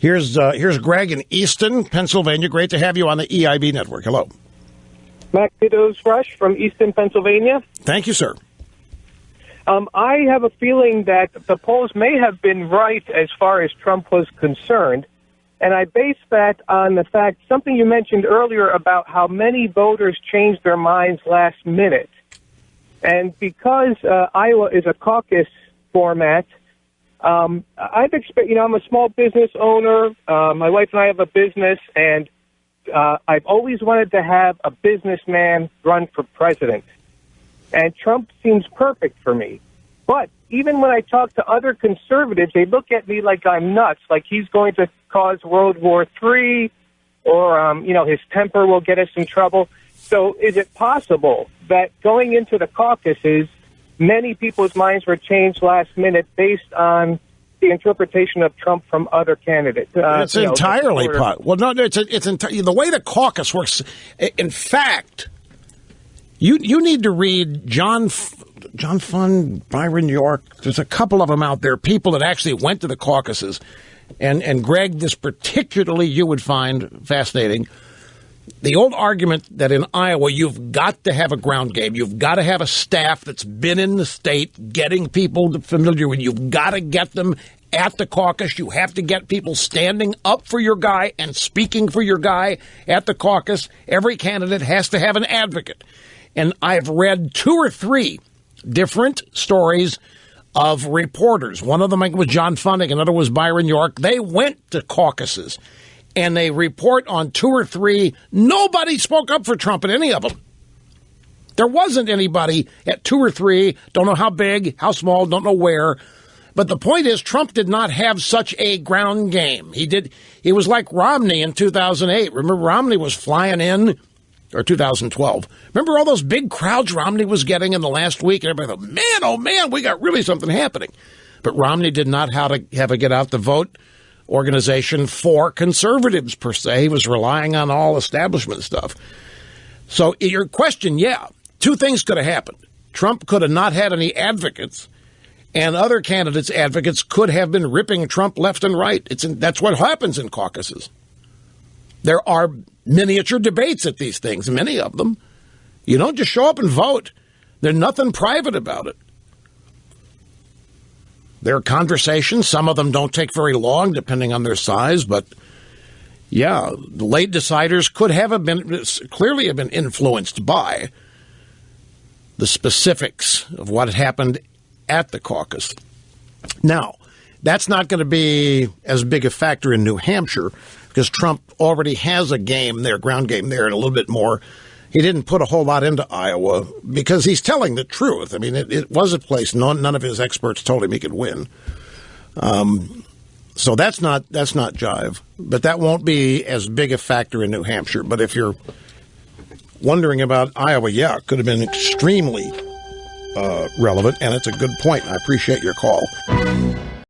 Here's Greg in Easton, Pennsylvania. Great to have you on the EIB network. Hello. Mac Dittos Rush from Easton, Pennsylvania. Thank you, sir. I have a feeling that the polls may have been right as far as Trump was concerned, and I base that on the fact, something you mentioned earlier about how many voters changed their minds last minute. And because Iowa is a caucus format, I'm a small business owner. My wife and I have a business, and I've always wanted to have a businessman run for president. And Trump seems perfect for me. But even when I talk to other conservatives, they look at me like I'm nuts, like he's going to cause World War III, or, his temper will get us in trouble. So is it possible that going into the caucuses, many people's minds were changed last minute based on the interpretation of Trump from other candidates? It's entirely possible. Well, no, it's the way the caucus works. In fact, you need to read John Fund, Byron York. There's a couple of them out there, people that actually went to the caucuses. And Greg, this particularly you would find fascinating. The old argument that in Iowa, you've got to have a ground game. You've got to have a staff that's been in the state, getting people familiar with. You've got to get them at the caucus. You have to get people standing up for your guy and speaking for your guy at the caucus. Every candidate has to have an advocate. And I've read 2 or 3 different stories of reporters. One of them was John Funding, another was Byron York. They went to caucuses, and they report on 2 or 3. Nobody spoke up for Trump at any of them. There wasn't anybody at 2 or 3. Don't know how big, how small, don't know where. But the point is, Trump did not have such a ground game. He was like Romney in 2008. Remember, Romney was flying in. Or 2012. Remember all those big crowds Romney was getting in the last week? And everybody thought, man, oh, man, we got really something happening. But Romney did not have a get out the vote organization for conservatives, per se. He was relying on all establishment stuff. So your question, yeah, 2 things could have happened. Trump could have not had any advocates, and other candidates' advocates could have been ripping Trump left and right. That's what happens in caucuses. There are miniature debates at these things, many of them. You don't just show up and vote. There's nothing private about it. There are conversations. Some of them don't take very long, depending on their size. But, yeah, the late deciders clearly have been influenced by the specifics of what had happened at the caucus. Now, that's not going to be as big a factor in New Hampshire, because Trump already has a game there, ground game there, and a little bit more. He didn't put a whole lot into Iowa because he's telling the truth. I mean, it was a place none of his experts told him he could win. So that's not jive. But that won't be as big a factor in New Hampshire. But if you're wondering about Iowa, yeah, it could have been extremely relevant, and it's a good point. I appreciate your call.